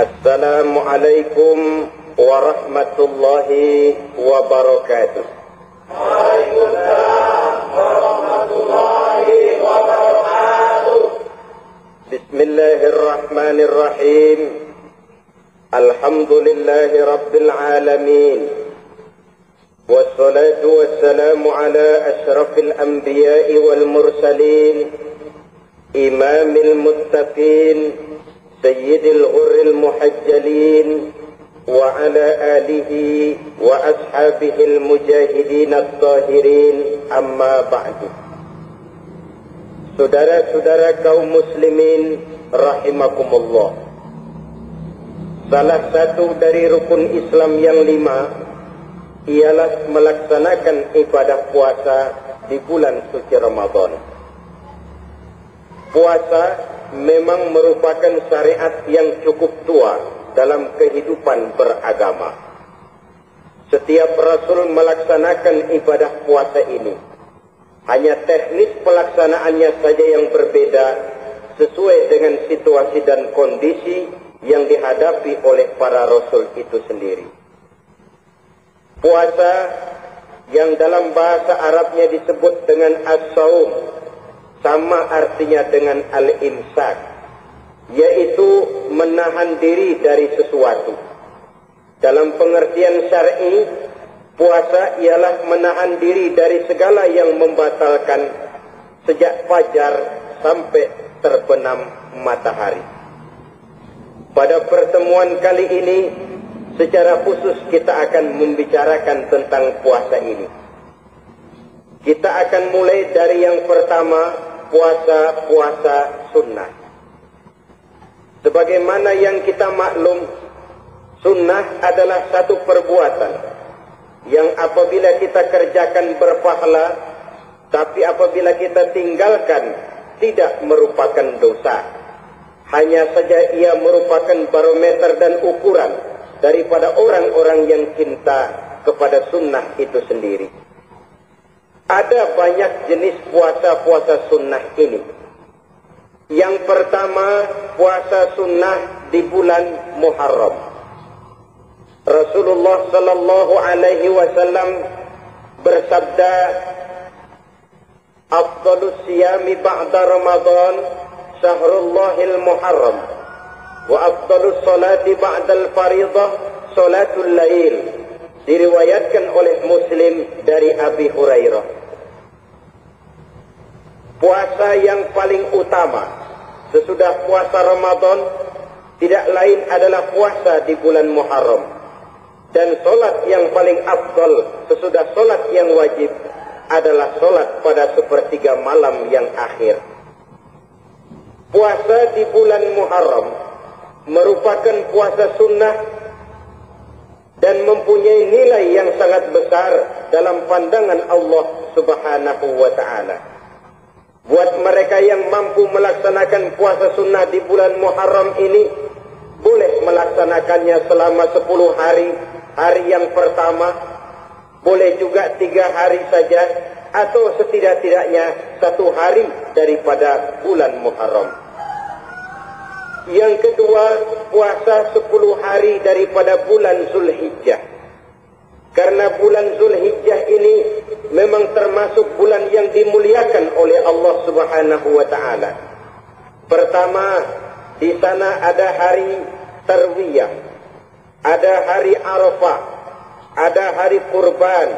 Assalamualaikum warahmatullahi wabarakatuh. Waalaikumsalam warahmatullahi wabarakatuh. Bismillahirrahmanirrahim. Alhamdulillahi rabbil alamin. Wassalatu wassalamu ala ashrafil anbiya'i wal mursalin, imamil muttaqin, sayyidil ghurril muhajjalin, wa ala alihi wa ashabihil mujahidin at-tahirin, amma ba'du. Saudara-saudara kaum muslimin rahimakumullah, salah satu dari rukun Islam yang 5 ialah melaksanakan ibadah puasa di bulan suci Ramadan. Puasa memang merupakan syariat yang cukup tua dalam kehidupan beragama. Setiap Rasul melaksanakan ibadah puasa ini. Hanya teknis pelaksanaannya saja yang berbeda sesuai dengan situasi dan kondisi yang dihadapi oleh para Rasul itu sendiri. Puasa yang dalam bahasa Arabnya disebut dengan as-saum sama artinya dengan al-imsak, yaitu menahan diri dari sesuatu. Dalam pengertian syar'i, puasa ialah menahan diri dari segala yang membatalkan sejak fajar sampai terbenam matahari. Pada pertemuan kali ini, secara khusus kita akan membicarakan tentang puasa ini. Kita akan mulai dari yang pertama, puasa sunnah. Sebagaimana yang kita maklum, sunnah adalah satu perbuatan yang apabila kita kerjakan berpahala, tapi apabila kita tinggalkan tidak merupakan dosa. Hanya saja ia merupakan barometer dan ukuran daripada orang-orang yang cinta kepada sunnah itu sendiri. Ada banyak jenis puasa-puasa sunnah ini. Yang pertama, puasa sunnah di bulan Muharram. Rasulullah sallallahu alaihi wasallam bersabda, "Afdhalus siyami ba'da Ramadan syahrullahil Muharram. Wa afdalus salati ba'dal faridah salatul lail." Diriwayatkan oleh Muslim dari Abi Hurairah. Puasa yang paling utama sesudah puasa Ramadan tidak lain adalah puasa di bulan Muharram. Dan solat yang paling afdal sesudah solat yang wajib adalah solat pada sepertiga malam yang akhir. Puasa di bulan Muharram merupakan puasa sunnah dan mempunyai nilai yang sangat besar dalam pandangan Allah Subhanahu wa ta'ala. Buat mereka yang mampu melaksanakan puasa sunnah di bulan Muharram ini, boleh melaksanakannya selama 10 hari. Hari yang pertama, boleh juga 3 hari saja, atau setidak-tidaknya 1 hari daripada bulan Muharram. Yang kedua, puasa 10 hari daripada bulan Zulhijjah. Karena bulan Zulhijjah ini memang termasuk bulan yang dimuliakan oleh Allah Subhanahu wa ta'ala. Pertama, di sana ada hari Tarwiyah, ada hari Arafah, ada hari Kurban,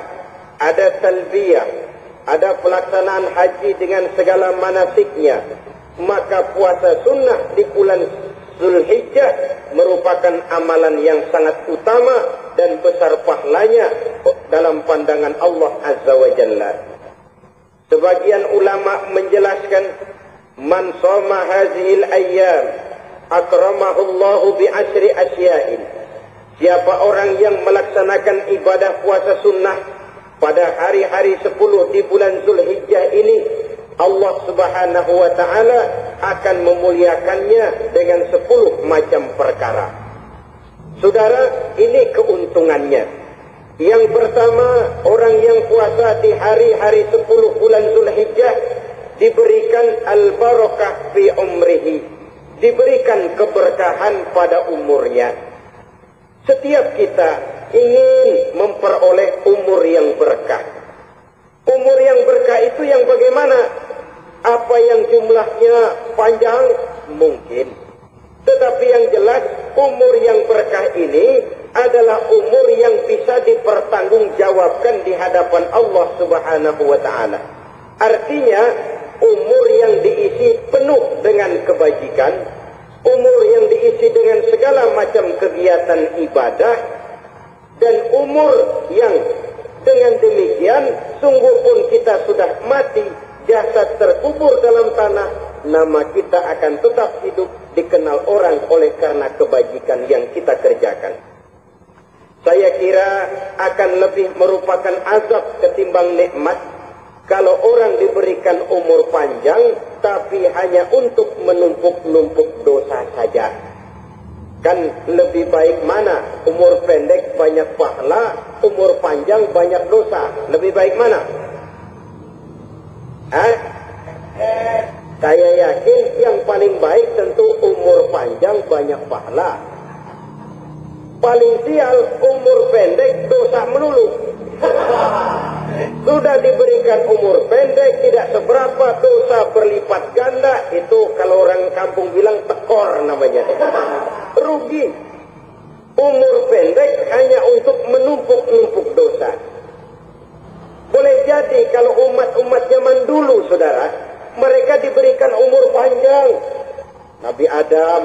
ada Talbiyah, ada pelaksanaan haji dengan segala manasiknya. Maka puasa sunnah di bulan Zulhijjah merupakan amalan yang sangat utama dan besar pahalanya dalam pandangan Allah Azza wa Jalla. Sebagian ulama menjelaskan, man shoma hazihil ayyam akramahullahu bi asri asya'in. Siapa orang yang melaksanakan ibadah puasa sunnah pada hari-hari 10 di bulan Zulhijjah ini, Allah Subhanahu wa ta'ala akan memuliakannya dengan 10 macam perkara. Saudara, ini keuntungannya. Yang pertama, orang yang puasa di hari-hari 10 bulan Zulhijjah diberikan al-barakah fi umrihi, diberikan keberkahan pada umurnya. Setiap kita ingin memperoleh umur yang berkah. Umur yang berkah itu yang bagaimana? Apa yang jumlahnya panjang? Mungkin. Tetapi yang jelas, umur yang berkah ini adalah umur yang bisa dipertanggungjawabkan di hadapan Allah Subhanahu wa Ta'ala. Artinya, umur yang diisi penuh dengan kebajikan, umur yang diisi dengan segala macam kegiatan ibadah, dan umur yang dengan demikian sungguh pun kita sudah mati, jasad terkubur dalam tanah, nama kita akan tetap hidup, dikenal orang oleh karena kebajikan yang kita kerjakan. Saya kira akan lebih merupakan azab ketimbang nikmat kalau orang diberikan umur panjang tapi hanya untuk menumpuk-numpuk dosa saja. Kan lebih baik mana? Umur pendek banyak pahala, umur panjang banyak dosa. Lebih baik mana? Saya yakin yang paling baik tentu umur panjang banyak pahala. Paling sial umur pendek dosa melulu. Sudah diberikan umur pendek, tidak seberapa, dosa berlipat ganda. Itu kalau orang kampung bilang tekor namanya. Rugi. Umur pendek hanya untuk menumpuk-numpuk dosa. Boleh jadi kalau umat-umat zaman dulu, saudara, mereka diberikan umur panjang. Nabi Adam,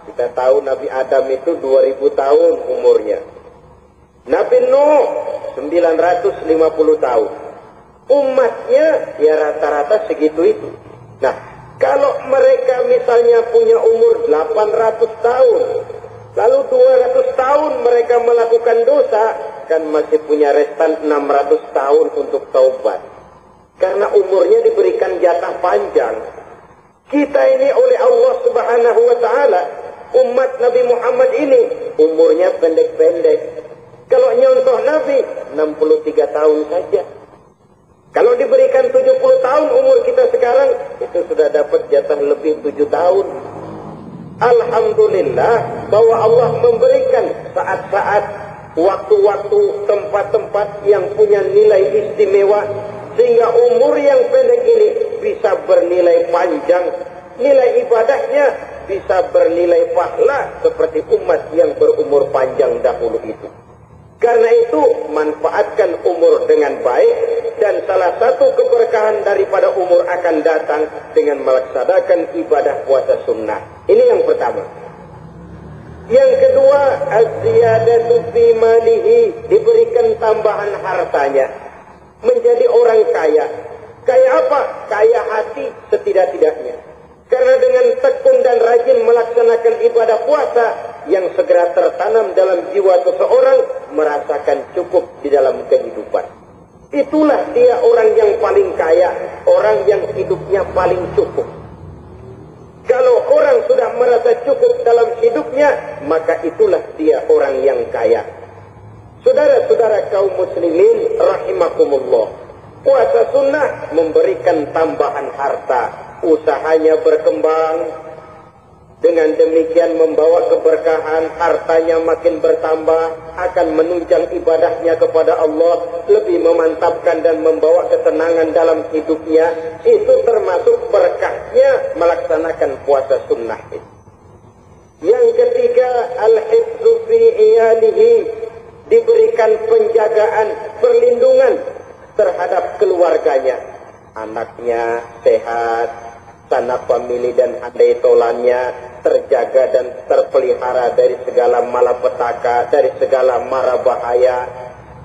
kita tahu Nabi Adam itu 2000 tahun umurnya. Nabi Nuh 950 tahun. Umatnya ya rata-rata segitu itu. Nah, kalau mereka misalnya punya umur 800 tahun, lalu 200 tahun mereka melakukan dosa, kan masih punya restan 600 tahun untuk taubat. Karena umurnya diberikan jatah panjang. Kita ini oleh Allah Subhanahu wa Ta'ala, umat Nabi Muhammad ini umurnya pendek-pendek. Kalau nyontoh Nabi 63 tahun saja. Kalau diberikan 70 tahun umur kita sekarang, itu sudah dapat jatah lebih 7 tahun. Alhamdulillah bahwa Allah memberikan saat-saat, waktu-waktu, tempat-tempat yang punya nilai istimewa, sehingga umur yang pendek ini bisa bernilai panjang, nilai ibadahnya bisa bernilai pahala seperti umat yang berumur panjang dahulu itu. Karena itu manfaatkan umur dengan baik, dan salah satu keberkahan daripada umur akan datang dengan melaksanakan ibadah puasa sunnah. Ini yang pertama. Yang kedua, az-ziyadatu fi malihi, diberikan tambahan hartanya. Menjadi orang kaya. Kaya apa? Kaya hati setidak-tidaknya. Karena dengan tekun dan rajin melaksanakan ibadah puasa, yang segera tertanam dalam jiwa seseorang, merasakan cukup di dalam kehidupan. Itulah dia orang yang paling kaya, orang yang hidupnya paling cukup. Kalau orang sudah merasa cukup dalam hidupnya, maka itulah dia orang yang kaya. Saudara-saudara kaum muslimin rahimakumullah, puasa sunnah memberikan tambahan harta, usahanya berkembang, dengan demikian membawa keberkahan, hartanya makin bertambah, akan menunjang ibadahnya kepada Allah, lebih memantapkan dan membawa ketenangan dalam hidupnya. Itu termasuk berkahnya melaksanakan puasa sunnah. Yang ketiga, al-hifzu fi iyalihi, diberikan penjagaan, perlindungan terhadap keluarganya. Anaknya sehat, sanak famili dan handai tolannya terjaga dan terpelihara dari segala malapetaka, dari segala mara bahaya,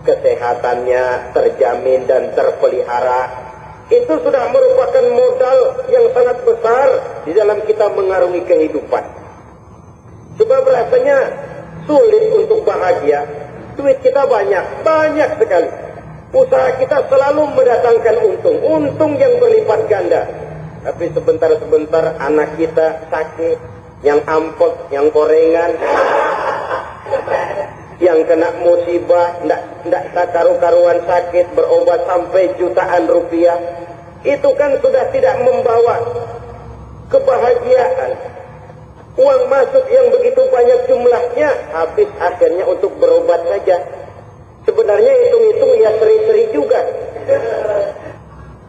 kesehatannya terjamin dan terpelihara. Itu sudah merupakan modal yang sangat besar di dalam kita mengarungi kehidupan. Sebab rasanya sulit untuk bahagia. Duit kita banyak sekali. Usaha kita selalu mendatangkan untung yang berlipat ganda. Tapi sebentar-sebentar anak kita sakit, yang ampot, yang gorengan, yang kena musibah, tidak karu-karuan sakit, berobat sampai jutaan rupiah. Itu kan sudah tidak membawa kebahagiaan. Uang masuk yang begitu banyak jumlahnya, habis akhirnya untuk berobat saja. Sebenarnya hitung-hitung ya seri-seri juga.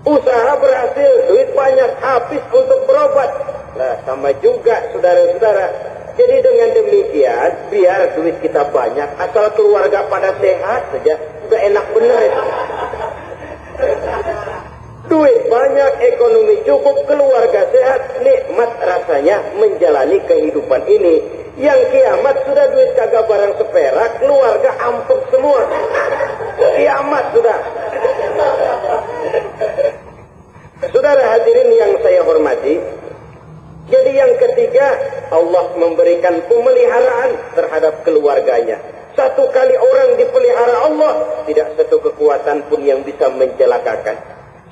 Usaha berhasil, duit banyak, habis untuk berobat. Nah, sama juga saudara-saudara. Jadi dengan demikian, biar duit kita banyak, asal keluarga pada sehat saja, udah enak bener itu. Duit banyak, ekonomi cukup, keluarga sehat, nikmat rasanya menjalani kehidupan ini. Yang kiamat sudah duit kagak barang seperak, keluarga ampuk semua. Kiamat sudah. Saudara hadirin yang saya hormati, jadi yang ketiga, Allah memberikan pemeliharaan terhadap keluarganya. Satu kali orang dipelihara Allah, tidak satu kekuatan pun yang bisa mencelakakan.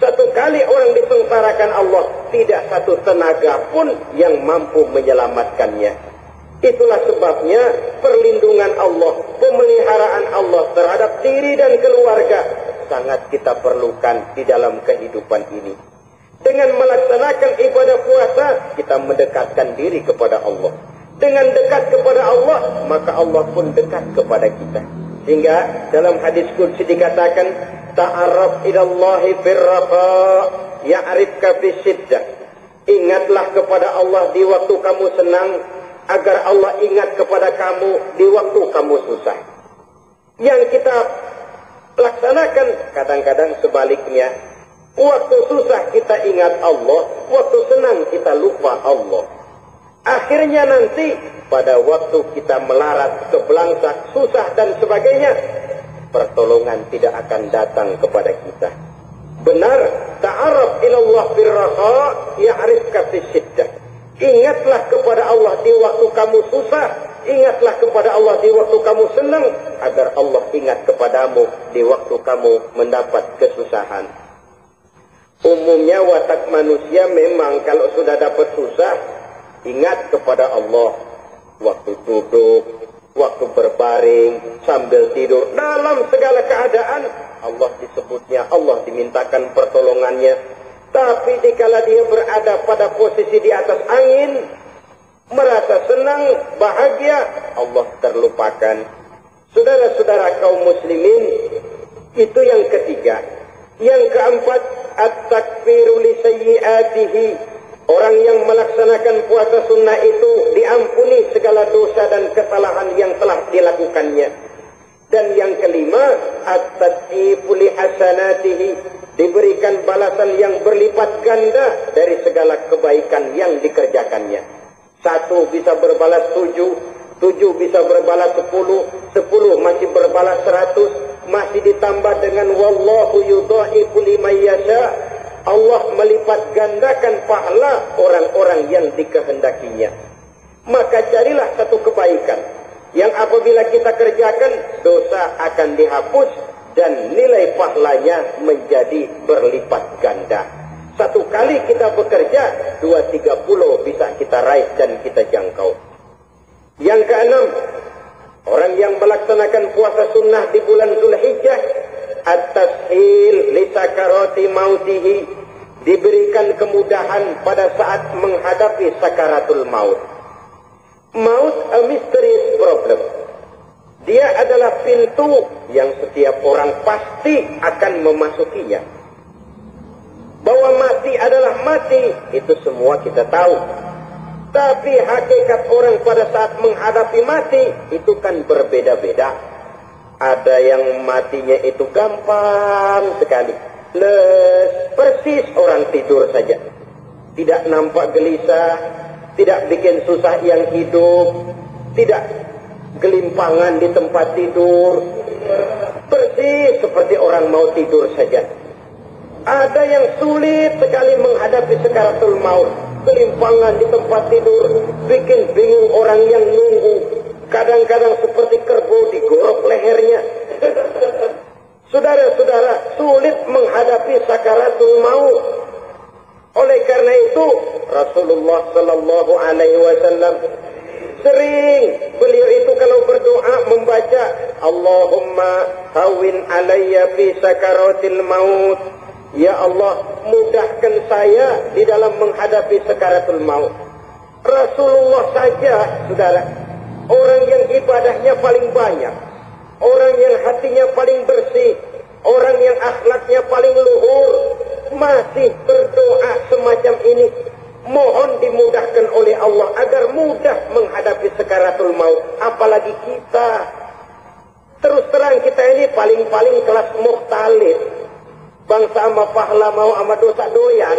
Satu kali orang disengsarakan Allah, tidak satu tenaga pun yang mampu menyelamatkannya. Itulah sebabnya perlindungan Allah, pemeliharaan Allah terhadap diri dan keluarga sangat kita perlukan di dalam kehidupan ini. Dengan melaksanakan ibadah puasa, kita mendekatkan diri kepada Allah. Dengan dekat kepada Allah, maka Allah pun dekat kepada kita. Sehingga dalam hadis qudsi dikatakan, ta'arraf ilallahi firraqa ya'rifka fisiddah. Ingatlah kepada Allah di waktu kamu senang, agar Allah ingat kepada kamu di waktu kamu susah. Yang kita laksanakan kadang-kadang sebaliknya. Waktu susah kita ingat Allah, waktu senang kita lupa Allah. Akhirnya nanti pada waktu kita melarat, kebelangsak, susah dan sebagainya, pertolongan tidak akan datang kepada kita. Benar, ta'arraf ilallah firraha ya'rifka fisiddah. Ingatlah kepada Allah di waktu kamu susah, ingatlah kepada Allah di waktu kamu senang, agar Allah ingat kepadamu di waktu kamu mendapat kesusahan. Umumnya watak manusia memang kalau sudah dapat susah, ingat kepada Allah. Waktu duduk, waktu berbaring, sambil tidur, dalam segala keadaan, Allah disebutnya, Allah dimintakan pertolongannya. Tapi dikala dia berada pada posisi di atas angin, merasa senang, bahagia, Allah terlupakan. Saudara-saudara kaum muslimin, itu yang ketiga. Yang keempat, at-takfiru li sayyiatihi. Orang yang melaksanakan puasa sunnah itu diampuni segala dosa dan kesalahan yang telah dilakukannya. Dan yang kelima, at-tad'ifu li hasanatihi. Diberikan balasan yang berlipat ganda dari segala kebaikan yang dikerjakannya. 1 bisa berbalas 7, 7 bisa berbalas 10, 10 masih berbalas 100, masih ditambah dengan wallahu yudha'ifu liman yasha. Allah melipat gandakan pahala orang-orang yang dikehendakinya. Maka carilah satu kebaikan yang apabila kita kerjakan, dosa akan dihapus dan nilai pahalanya menjadi berlipat ganda. 1 kali kita bekerja, 2-3 pulau bisa kita raih dan kita jangkau. Yang keenam, orang yang melaksanakan puasa sunnah di bulan Zulhijjah, at-tashil li sakarati mautihi. Diberikan kemudahan pada saat menghadapi sakaratul maut. Maut a mysterious problem. Dia adalah pintu yang setiap orang pasti akan memasukinya. Bahwa mati adalah mati, itu semua kita tahu. Tapi hakikat orang pada saat menghadapi mati, itu kan berbeda-beda. Ada yang matinya itu gampang sekali. Persis orang tidur saja. Tidak nampak gelisah, tidak bikin susah yang hidup, tidak gelimpangan di tempat tidur, persis seperti orang mau tidur saja. Ada yang sulit sekali menghadapi sakaratul maut, gelimpangan di tempat tidur, bikin bingung orang yang nunggu, kadang-kadang seperti kerbau digorok lehernya. Saudara-saudara, sulit menghadapi sakaratul maut. Oleh karena itu, Rasulullah Sallallahu Alaihi Wasallam sering beliau itu kalau berdoa membaca Allahumma hawin alayya fi sakaratil maut. Ya Allah, mudahkan saya di dalam menghadapi sakaratul maut. Rasulullah saja, saudara, orang yang ibadahnya paling banyak, orang yang hatinya paling bersih, orang yang akhlaknya paling luhur, masih berdoa semacam ini. Mohon dimudahkan oleh Allah agar mudah menghadapi sakaratul maut. Apalagi kita. Terus terang kita ini paling-paling kelas mukhtalif. Bangsa sama pahala mau sama dosa doyan.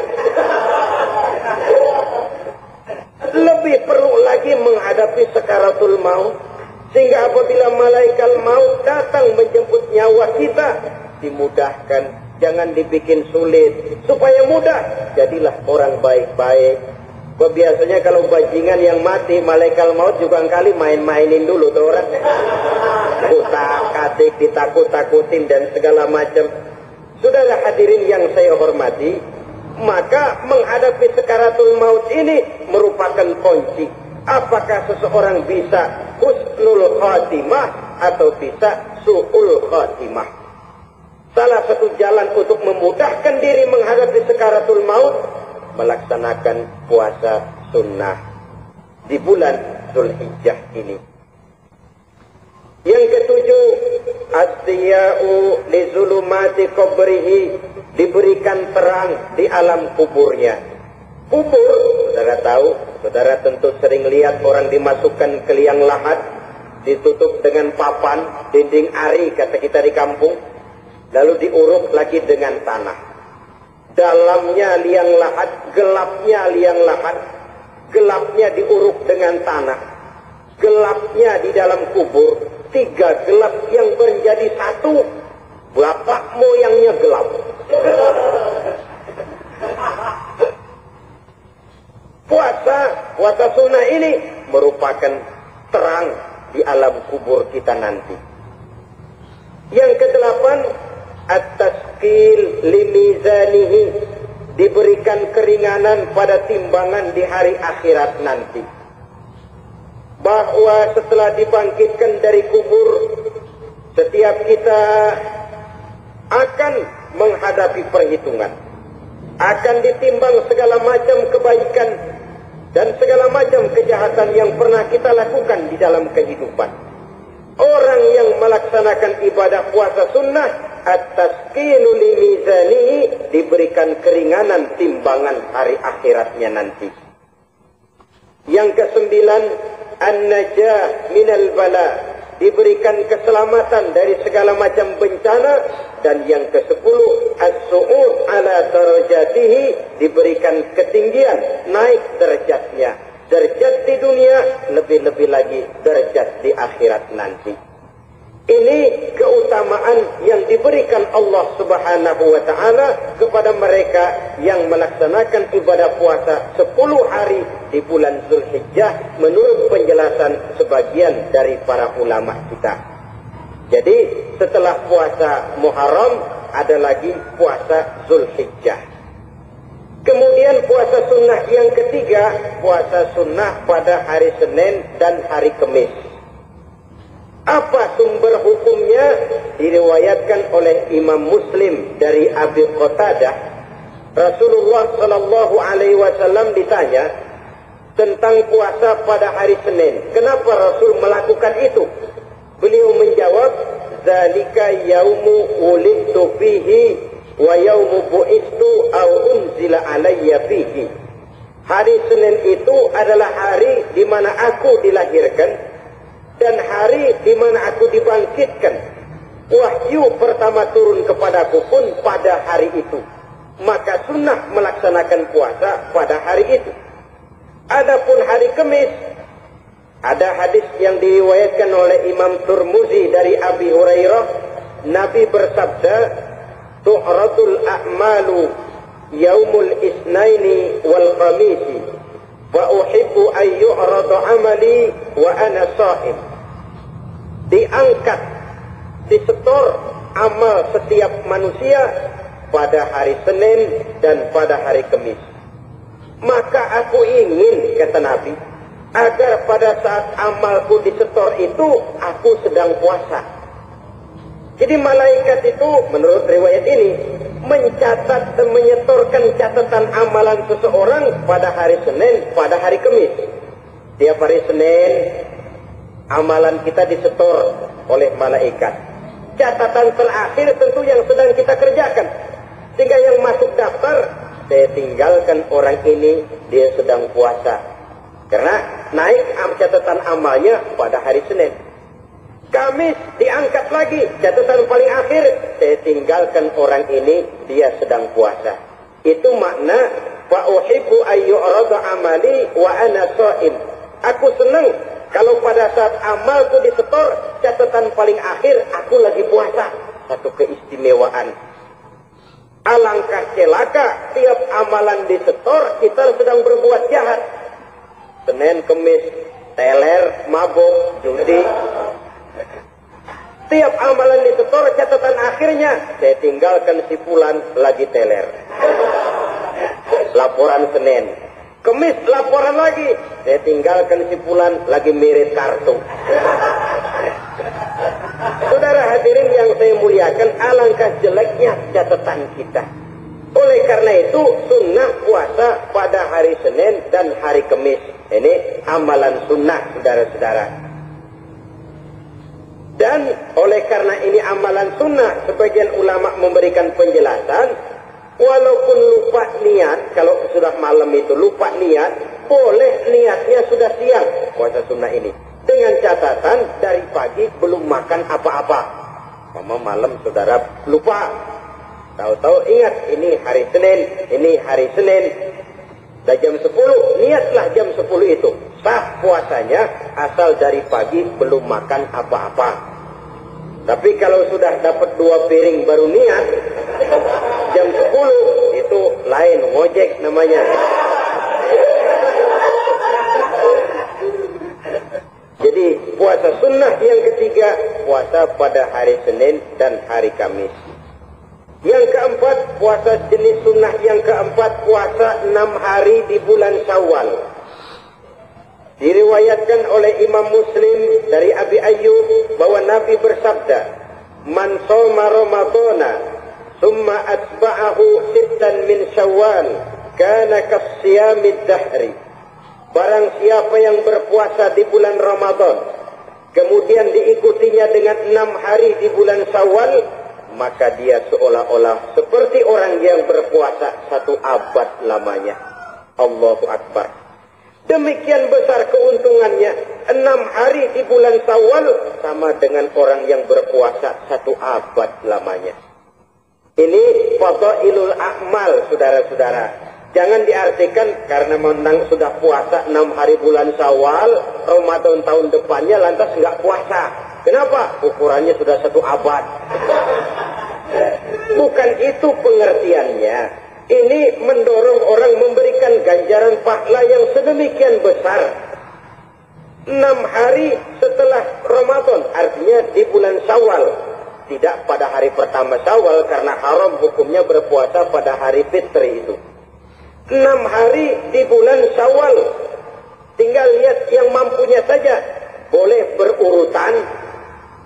Lebih perlu lagi menghadapi sakaratul maut. Sehingga apabila malaikat maut datang menjemput nyawa kita, dimudahkan. Jangan dibikin sulit. Supaya mudah, jadilah orang baik-baik. Biasanya kalau bajingan yang mati, malaikat maut juga kali main-mainin dulu tuh orang. Kutak-katik, ditakut-takutin dan segala macam. Saudara hadirin yang saya hormati, maka menghadapi sakaratul maut ini merupakan kunci. Apakah seseorang bisa husnul khatimah atau bisa su'ul khatimah? Salah satu jalan untuk memudahkan diri menghadapi sakaratul maut, melaksanakan puasa sunnah di bulan Zulhijjah ini. Yang ketujuh, as-siya'u li zulumati qabrihi, diberikan terang di alam kuburnya. Kubur, saudara tahu, saudara tentu sering lihat orang dimasukkan ke liang lahat, ditutup dengan papan, dinding ari kata kita di kampung, lalu diuruk lagi dengan tanah. Dalamnya liang lahat, gelapnya liang lahat, gelapnya diuruk dengan tanah. Gelapnya di dalam kubur, 3 gelap yang menjadi satu. Bapak moyangnya gelap. Puasa sunnah ini merupakan terang di alam kubur kita nanti. Yang ke-8, at-tasqil limizanihi, diberikan keringanan pada timbangan di hari akhirat nanti. Bahwa setelah dibangkitkan dari kubur, setiap kita akan menghadapi perhitungan, akan ditimbang segala macam kebaikan dan segala macam kejahatan yang pernah kita lakukan di dalam kehidupan. Orang yang melaksanakan ibadah puasa sunnah, at-tasqinu limizanihi, diberikan keringanan timbangan hari akhiratnya nanti. Yang ke-9, an-najah minal bala, diberikan keselamatan dari segala macam bencana. Dan yang ke-10, as-su'ud ala darajatihi, diberikan ketinggian, naik derajatnya. Derajat di dunia, lebih-lebih lagi derajat di akhirat nanti. Ini keutamaan yang diberikan Allah Subhanahu wa ta'ala kepada mereka yang melaksanakan ibadah puasa 10 hari di bulan Zulhijjah menurut penjelasan sebagian dari para ulama kita. Jadi setelah puasa Muharram ada lagi puasa Zulhijjah. Kemudian puasa sunnah yang ketiga, puasa sunnah pada hari Senin dan hari Kamis. Apa sumber hukumnya? Diriwayatkan oleh Imam Muslim dari Abi Qatadah. Rasulullah Shallallahu Alaihi Wasallam ditanya tentang puasa pada hari Senin. Kenapa Rasul melakukan itu? Beliau menjawab, "Zalika yaumu wulidtu fihi wa yaumu bu'istu au unzila alayya fihi." Hari Senin itu adalah hari di mana aku dilahirkan dan hari di mana aku dibangkitkan. Wahyu pertama turun kepadaku pun pada hari itu. Maka sunnah melaksanakan puasa pada hari itu. Adapun hari Kamis, ada hadis yang diriwayatkan oleh Imam Turmuzi dari Abi Hurairah, Nabi bersabda, "Tu'radul a'malu yaumul isnaini wal khamisi, wa uhibbu an yu'rada amali wa ana sha'im." Diangkat, disetor amal setiap manusia pada hari Senin dan pada hari Kamis. Maka aku ingin, kata Nabi, agar pada saat amalku disetor itu aku sedang puasa. Jadi malaikat itu, menurut riwayat ini, mencatat dan menyetorkan catatan amalan seseorang pada hari Senin, pada hari Kamis. Tiap hari Senin, amalan kita disetor oleh malaikat. Catatan terakhir tentu yang sedang kita kerjakan. Sehingga yang masuk daftar, saya tinggalkan orang ini, dia sedang puasa. Karena naik catatan amalnya pada hari Senin. Kamis diangkat lagi, catatan paling akhir, saya tinggalkan orang ini, dia sedang puasa. Itu makna fa uhibbu ayyurada amali wa ana shaim. Aku senang kalau pada saat amalku disetor, catatan paling akhir aku lagi puasa. Satu keistimewaan. Alangkah celaka tiap amalan disetor, kita sedang berbuat jahat. Senin, Kemis, teler, mabuk, judi. Tiap amalan disetor, catatan akhirnya saya tinggalkan si fulan lagi teler. Laporan Senin. Kemis laporan lagi, saya tinggalkan si fulan lagi mirip kartu. Saudara hadirin yang saya muliakan, alangkah jeleknya catatan kita. Oleh karena itu, sunnah puasa pada hari Senin dan hari Kamis. Ini amalan sunnah, saudara-saudara. Dan oleh karena ini amalan sunnah, sebagian ulama memberikan penjelasan, walaupun lupa niat, kalau sudah malam itu lupa niat, boleh niatnya sudah siang puasa sunnah ini. Dengan catatan dari pagi belum makan apa-apa. Mama malam saudara lupa. Tahu-tahu ingat ini hari Senin, ini hari Senin. Dah jam 10, niatlah jam 10 itu. Sah puasanya asal dari pagi belum makan apa-apa. Tapi kalau sudah dapat 2 piring baru niat, jam 10 itu lain, ngojek namanya. Jadi puasa sunnah yang ketiga, puasa pada hari Senin dan hari Kamis. Yang keempat, puasa jenis sunnah yang keempat, puasa 6 hari di bulan Syawal. Diriwayatkan oleh Imam Muslim dari Abi Ayyub bahwa Nabi bersabda, "Man shoma Ramadhana, summa atba'ahu sittan min Syawal, kana kasiyamid dahri." Barang siapa yang berpuasa di bulan Ramadan, kemudian diikutinya dengan 6 hari di bulan Syawal, maka dia seolah-olah seperti orang yang berpuasa 1 abad lamanya. Allahu Akbar. Demikian besar keuntungannya. 6 hari di bulan Syawal sama dengan orang yang berpuasa 1 abad lamanya. Ini fadailul a'mal, saudara-saudara. Jangan diartikan karena menang sudah puasa 6 hari bulan Syawal, Ramadan tahun depannya lantas nggak puasa. Kenapa? Ukurannya sudah 1 abad. Bukan itu pengertiannya. Ini mendorong orang memberikan ganjaran pahala yang sedemikian besar. 6 hari setelah Ramadan, artinya di bulan Syawal. Tidak pada hari pertama Syawal, karena haram hukumnya berpuasa pada hari fitri itu. 6 hari di bulan Syawal. Tinggal lihat yang mampunya saja. Boleh berurutan,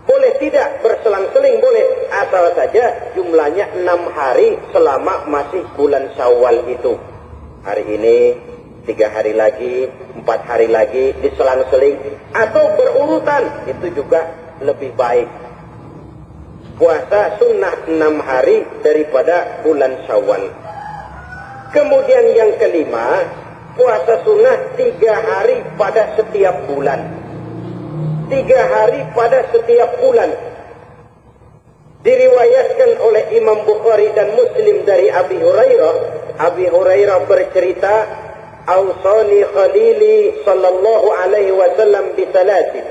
boleh tidak berselang-seling, boleh. Asal saja jumlahnya 6 hari selama masih bulan Syawal itu. Hari ini, 3 hari lagi, 4 hari lagi, diselang-seling. Atau berurutan, itu juga lebih baik. Puasa sunnah 6 hari daripada bulan Syawal. Kemudian yang kelima, puasa sunnah 3 hari pada setiap bulan. 3 hari pada setiap bulan. Diriwayatkan oleh Imam Bukhari dan Muslim dari Abi Hurairah. Abi Hurairah bercerita, "Awsani khalili sallallahu alaihi wasallam bisalatin."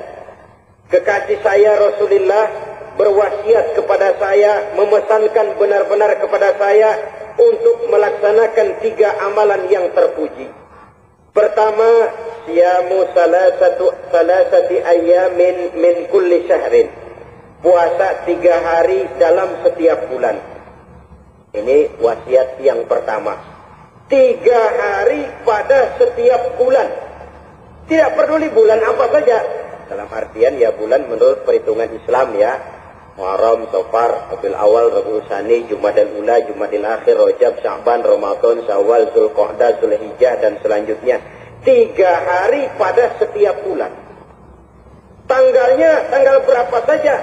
Kekasih saya Rasulullah berwasiat kepada saya, memesankan benar-benar kepada saya untuk melaksanakan 3 amalan yang terpuji. Pertama, siyamu salasati ayamin min kulli syahrin. Puasa 3 hari dalam setiap bulan. Ini wasiat yang pertama. 3 hari pada setiap bulan. Tidak peduli bulan apa saja. Dalam artian ya bulan menurut perhitungan Islam ya. Muharram, Safar, Rabiul Awal, Rabiul Tsani, Jumadil Ula, Jumadil Akhir, Rajab, Sya'ban, Ramadan, Syawal, Zulqa'dah, Zulhijjah dan selanjutnya. 3 hari pada setiap bulan. Tanggalnya tanggal berapa saja?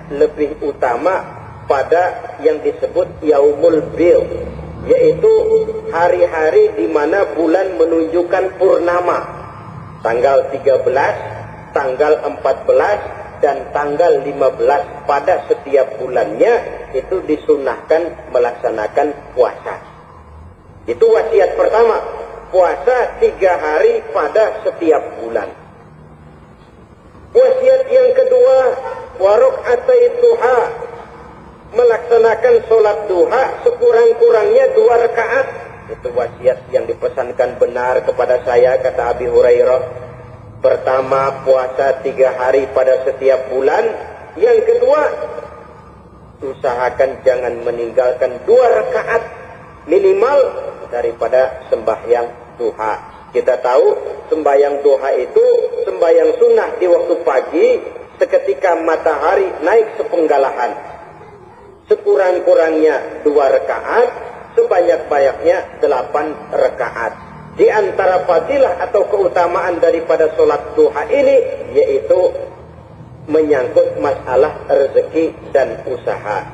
Lebih utama pada yang disebut Yaumul Bil, yaitu hari-hari di mana bulan menunjukkan purnama. Tanggal 13, tanggal 14, dan tanggal 15 pada setiap bulannya itu disunahkan melaksanakan puasa. Itu wasiat pertama, puasa 3 hari pada setiap bulan. Wasiat yang kedua, waraqatai duha, melaksanakan sholat duha sekurang-kurangnya 2 rakaat. Itu wasiat yang dipesankan benar kepada saya, kata Abi Hurairah. Pertama, puasa 3 hari pada setiap bulan. Yang kedua, usahakan jangan meninggalkan 2 rakaat minimal daripada sembahyang duha. Kita tahu sembahyang duha itu sembahyang sunnah di waktu pagi seketika matahari naik sepenggalahan. Sekurang-kurangnya 2 rakaat, sebanyak-banyaknya 8 rakaat. Di antara fadilah atau keutamaan daripada sholat duha ini yaitu menyangkut masalah rezeki dan usaha.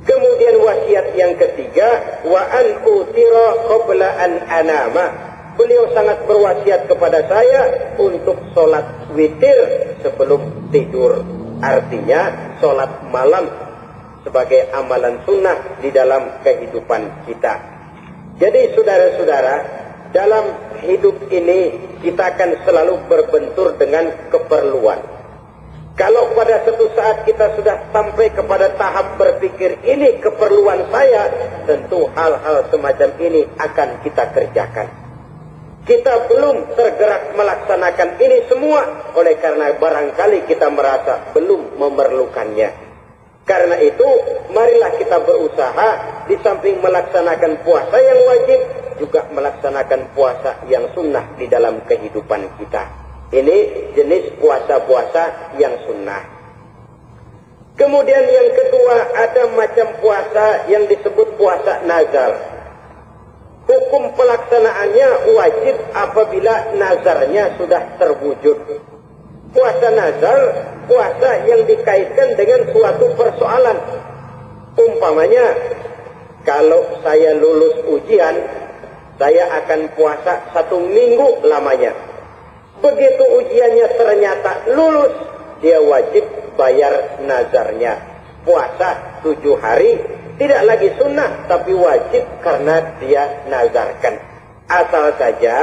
Kemudian wasiat yang ketiga, wa an utira qabla an anama. Beliau sangat berwasiat kepada saya untuk sholat witir sebelum tidur. Artinya sholat malam sebagai amalan sunnah di dalam kehidupan kita. Jadi saudara-saudara, dalam hidup ini kita akan selalu berbentur dengan keperluan. Kalau pada suatu saat kita sudah sampai kepada tahap berpikir ini keperluan saya, tentu hal-hal semacam ini akan kita kerjakan. Kita belum tergerak melaksanakan ini semua oleh karena barangkali kita merasa belum memerlukannya. Karena itu, marilah kita berusaha di samping melaksanakan puasa yang wajib, juga melaksanakan puasa yang sunnah di dalam kehidupan kita. Ini jenis puasa-puasa yang sunnah. Kemudian yang kedua, ada macam puasa yang disebut puasa nazar. Hukum pelaksanaannya wajib apabila nazarnya sudah terwujud. Puasa nazar, puasa yang dikaitkan dengan suatu persoalan. Umpamanya, kalau saya lulus ujian, saya akan puasa 1 minggu lamanya. Begitu ujiannya ternyata lulus, dia wajib bayar nazarnya. Puasa 7 hari, tidak lagi sunnah, tapi wajib karena dia nazarkan. Asal saja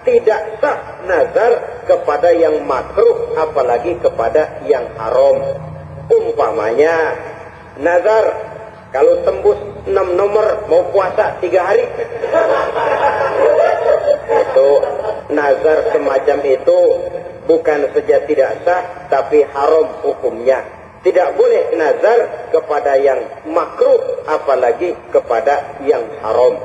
tidak sah nazar kepada yang makruh, apalagi kepada yang haram. Umpamanya, nazar kalau tembus 6 nomor mau puasa 3 hari. Itu nazar semacam itu bukan saja tidak sah, tapi haram hukumnya. Tidak boleh nazar kepada yang makruh, apalagi kepada yang haram.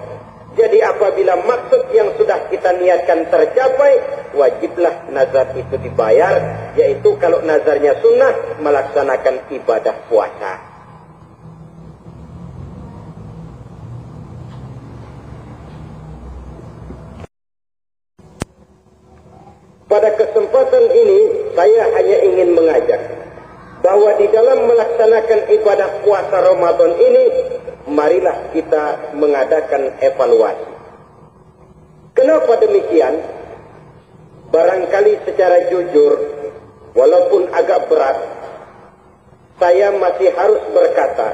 Jadi apabila maksud yang sudah kita niatkan tercapai, wajiblah nazar itu dibayar, yaitu kalau nazarnya sunnah, melaksanakan ibadah puasa. Pada kesempatan ini, saya hanya ingin mengajak bahwa di dalam melaksanakan ibadah puasa Ramadan ini, marilah kita mengadakan evaluasi. Kenapa demikian? Barangkali secara jujur, walaupun agak berat, saya masih harus berkata,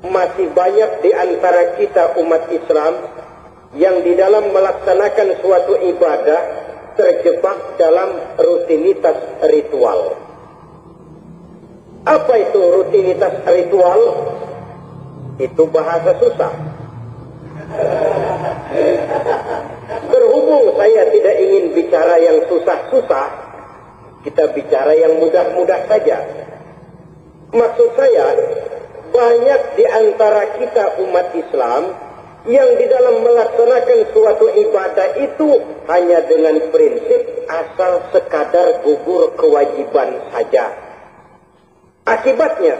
masih banyak di antara kita umat Islam yang di dalam melaksanakan suatu ibadah terjebak dalam rutinitas ritual. Apa itu rutinitas ritual? Itu bahasa susah. Berhubung saya tidak ingin bicara yang susah-susah, kita bicara yang mudah-mudah saja. Maksud saya, banyak di antara kita umat Islam yang di dalam melaksanakan suatu ibadah itu hanya dengan prinsip asal sekadar gugur kewajiban saja. Akibatnya,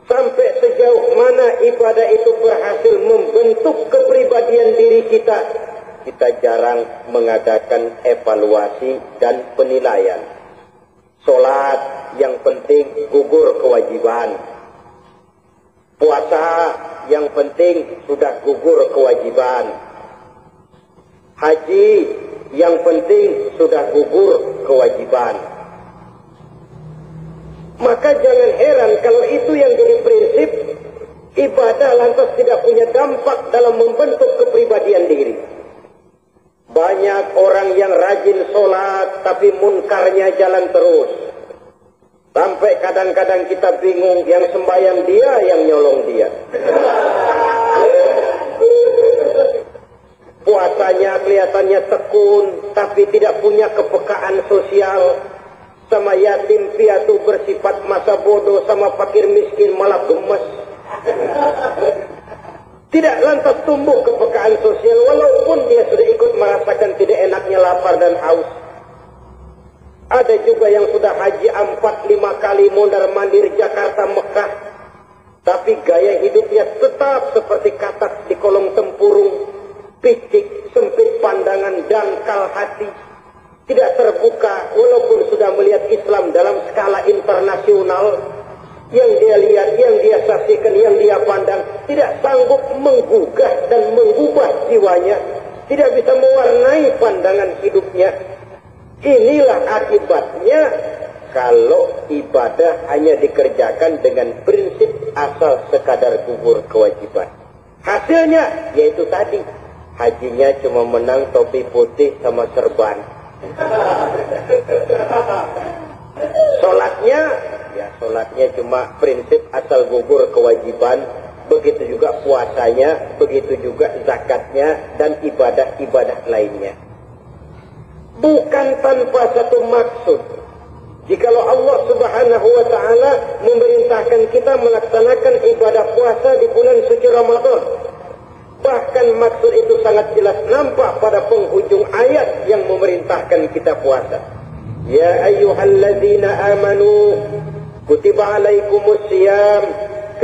sampai sejauh mana ibadah itu berhasil membentuk kepribadian diri kita, kita jarang mengadakan evaluasi dan penilaian. Sholat yang penting gugur kewajiban. Puasa yang penting sudah gugur kewajiban. Haji yang penting sudah gugur kewajiban. Maka jangan heran kalau itu yang jadi prinsip, ibadah lantas tidak punya dampak dalam membentuk kepribadian diri. Banyak orang yang rajin sholat tapi munkarnya jalan terus. Sampai kadang-kadang kita bingung, yang sembahyang dia, yang nyolong dia. Puasanya kelihatannya tekun, tapi tidak punya kepekaan sosial. Sama yatim piatu bersifat masa bodoh, sama fakir miskin malah gemes. Tidak lantas tumbuh kepekaan sosial, walaupun dia sudah ikut merasakan tidak enaknya lapar dan haus. Ada juga yang sudah haji 4-5 kali mondar-mandir Jakarta Mekah, tapi gaya hidupnya tetap seperti katak di kolong tempurung, picik, sempit pandangan, dangkal hati, tidak terbuka walaupun sudah melihat Islam dalam skala internasional. Yang dia lihat, yang dia saksikan, yang dia pandang, tidak sanggup menggugah dan mengubah jiwanya, tidak bisa mewarnai pandangan hidupnya. Inilah akibatnya kalau ibadah hanya dikerjakan dengan prinsip asal sekadar gugur kewajiban. Hasilnya yaitu tadi, hajinya cuma menang topi putih sama serban. Sholatnya cuma prinsip asal gugur kewajiban. Begitu juga puasanya, begitu juga zakatnya dan ibadah-ibadah lainnya. Bukan tanpa satu maksud. Jikalau Allah Subhanahu wa ta'ala memerintahkan kita melaksanakan ibadah puasa di bulan suci Ramadan, bahkan maksud itu sangat jelas nampak pada penghujung ayat yang memerintahkan kita puasa. Ya ayyuhalladzina amanu kutiba alaikumus siyam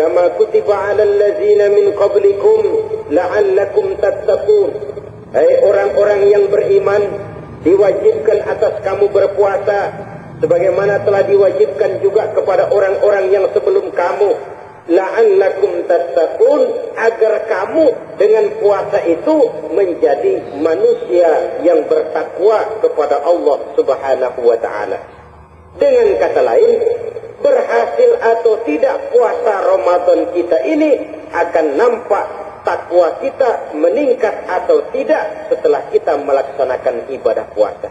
kama kutiba alal ladzina min qablikum la'allakum tattaqun. Hai orang-orang yang beriman, diwajibkan atas kamu berpuasa sebagaimana telah diwajibkan juga kepada orang-orang yang sebelum kamu, la'allakum tattaqun, agar kamu dengan puasa itu menjadi manusia yang bertakwa kepada Allah Subhanahu wa ta'ala. Dengan kata lain, berhasil atau tidak puasa Ramadan kita ini akan nampak takwa kita meningkat atau tidak setelah kita melaksanakan ibadah puasa.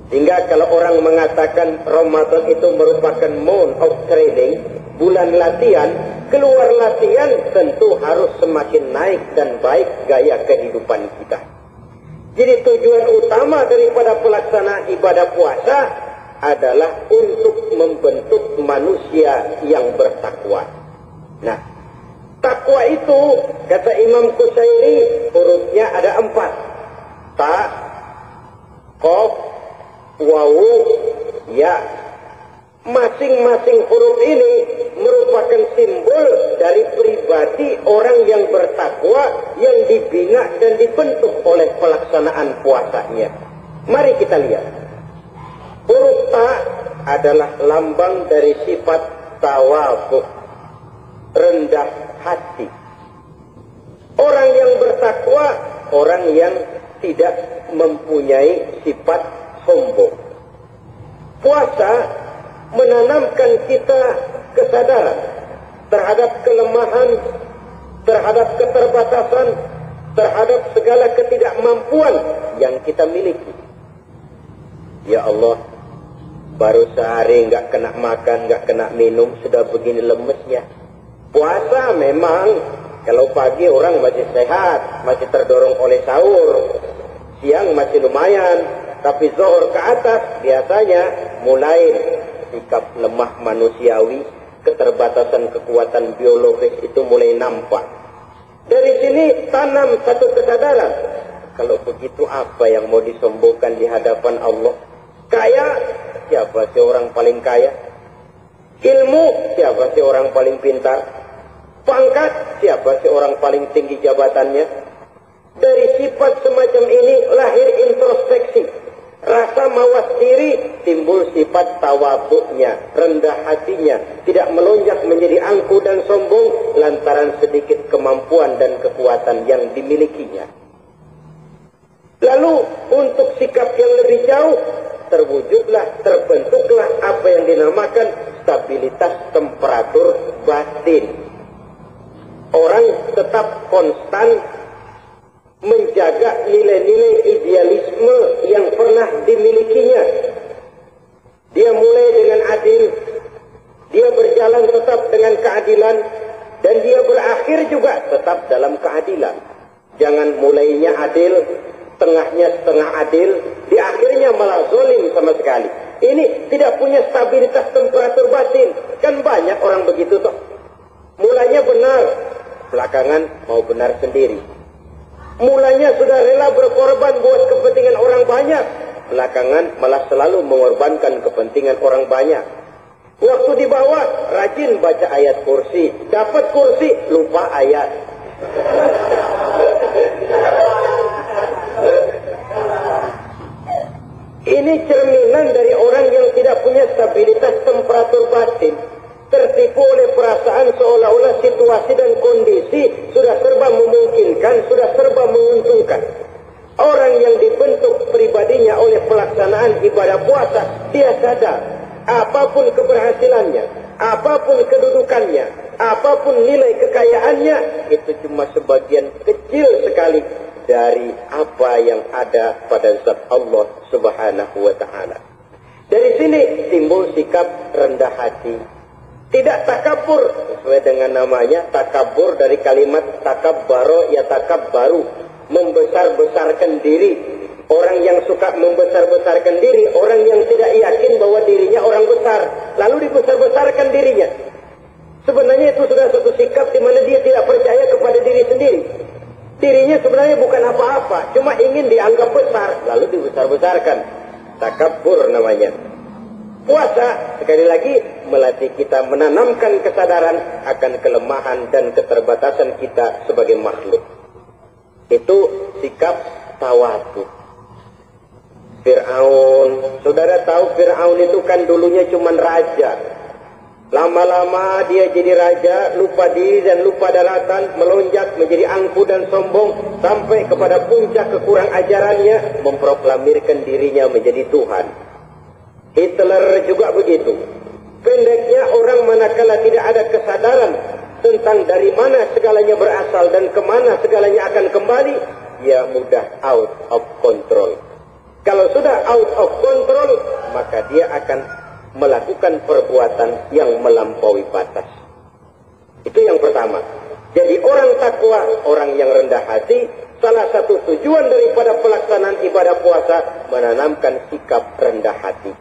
Sehingga kalau orang mengatakan Ramadan itu merupakan month of training, bulan latihan, keluar latihan tentu harus semakin naik dan baik gaya kehidupan kita. Jadi tujuan utama daripada pelaksanaan ibadah puasa adalah untuk membentuk manusia yang bertakwa. Nah, takwa itu, kata Imam Qusairi, hurufnya ada 4. Ta, qaf, wawu, ya. Masing-masing huruf ini merupakan simbol dari pribadi orang yang bertakwa, yang dibina dan dibentuk oleh pelaksanaan puasanya. Mari kita lihat. Huruf ta adalah lambang dari sifat tawadhu, rendah hati. Orang yang bertakwa, orang yang tidak mempunyai sifat sombong. Puasa menanamkan kita kesadaran terhadap kelemahan, terhadap keterbatasan, terhadap segala ketidakmampuan yang kita miliki. Ya Allah, baru sehari nggak kena makan, nggak kena minum, sudah begini lemesnya. Puasa memang, kalau pagi orang masih sehat, masih terdorong oleh sahur, siang masih lumayan, tapi zuhur ke atas biasanya mulai sikap lemah manusiawi, keterbatasan kekuatan biologis itu mulai nampak. Dari sini tanam satu kesadaran, kalau begitu apa yang mau disombongkan di hadapan Allah? Kaya, siapa sih orang paling kaya? Ilmu, siapa sih orang paling pintar? Pangkat, siapa sih orang paling tinggi jabatannya? Dari sifat semacam ini lahir introspeksi. Rasa mawas diri, timbul sifat tawadhu'nya, rendah hatinya, tidak melonjak menjadi angkuh dan sombong lantaran sedikit kemampuan dan kekuatan yang dimilikinya. Lalu untuk sikap yang lebih jauh, terbentuklah apa yang dinamakan stabilitas temperatur batin. Orang tetap konstan menjaga nilai-nilai idealisme yang pernah dimilikinya. Dia mulai dengan adil, dia berjalan tetap dengan keadilan, dan dia berakhir juga tetap dalam keadilan. Jangan mulainya adil, tengahnya setengah adil, di akhirnya malah zalim sama sekali. Ini tidak punya stabilitas temperatur batin. Kan banyak orang begitu toh. Mulanya benar, belakangan mau benar sendiri. Mulanya sudah rela berkorban buat kepentingan orang banyak, belakangan malah selalu mengorbankan kepentingan orang banyak. Waktu di bawah rajin baca ayat kursi, dapat kursi lupa ayat. Ini cerminan dari orang yang tidak punya stabilitas temperatur batin, tertipu oleh perasaan seolah-olah situasi dan kondisi sudah serba memungkinkan, sudah serba menguntungkan. Orang yang dibentuk pribadinya oleh pelaksanaan ibadah puasa, dia sadar apapun keberhasilannya, apapun kedudukannya, apapun nilai kekayaannya, itu cuma sebagian kecil sekali dari apa yang ada pada zat Allah Subhanahu wa ta'ala. Dari sini timbul sikap rendah hati. Tidak takabur, sesuai dengan namanya, takabur dari kalimat takabbaro ya takabbaru, membesar-besarkan diri. Orang yang suka membesar-besarkan diri, orang yang tidak yakin bahwa dirinya orang besar, lalu dibesar-besarkan dirinya. Sebenarnya itu sudah satu sikap di mana dia tidak percaya kepada diri sendiri. Dirinya sebenarnya bukan apa-apa, cuma ingin dianggap besar, lalu dibesar-besarkan. Takabbur namanya. Puasa, sekali lagi, melatih kita menanamkan kesadaran akan kelemahan dan keterbatasan kita sebagai makhluk. Itu sikap tawadhu. Fir'aun, saudara tahu Fir'aun itu kan dulunya cuma raja. Lama-lama dia jadi raja, lupa diri dan lupa daratan, melonjak menjadi angkuh dan sombong, sampai kepada puncak kekurang ajarannya, memproklamirkan dirinya menjadi Tuhan. Hitler juga begitu. Pendeknya orang manakala tidak ada kesadaran tentang dari mana segalanya berasal dan kemana segalanya akan kembali, ia mudah out of control. Kalau sudah out of control, maka dia akan melakukan perbuatan yang melampaui batas. Itu yang pertama. Jadi orang takwa, orang yang rendah hati, salah satu tujuan daripada pelaksanaan ibadah puasa menanamkan sikap rendah hati.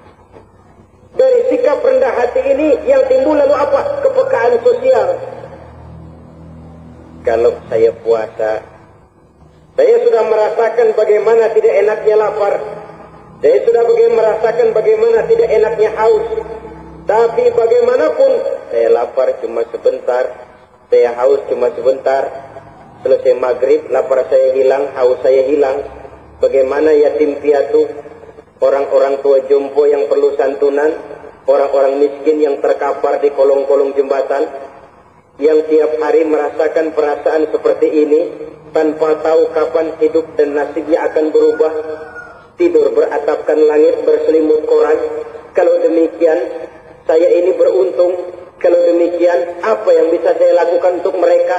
Dari sikap rendah hati ini yang timbul lalu apa? Kepekaan sosial. Kalau saya puasa, saya sudah merasakan bagaimana tidak enaknya lapar. Saya sudah merasakan bagaimana tidak enaknya haus. Tapi bagaimanapun, saya lapar cuma sebentar, saya haus cuma sebentar. Selesai maghrib, lapar saya hilang, haus saya hilang. Bagaimana yatim piatu, orang-orang tua jompo yang perlu santunan, orang-orang miskin yang terkapar di kolong-kolong jembatan, yang tiap hari merasakan perasaan seperti ini, tanpa tahu kapan hidup dan nasibnya akan berubah. Tidur beratapkan langit berselimut koran. Kalau demikian, saya ini beruntung. Kalau demikian, apa yang bisa saya lakukan untuk mereka?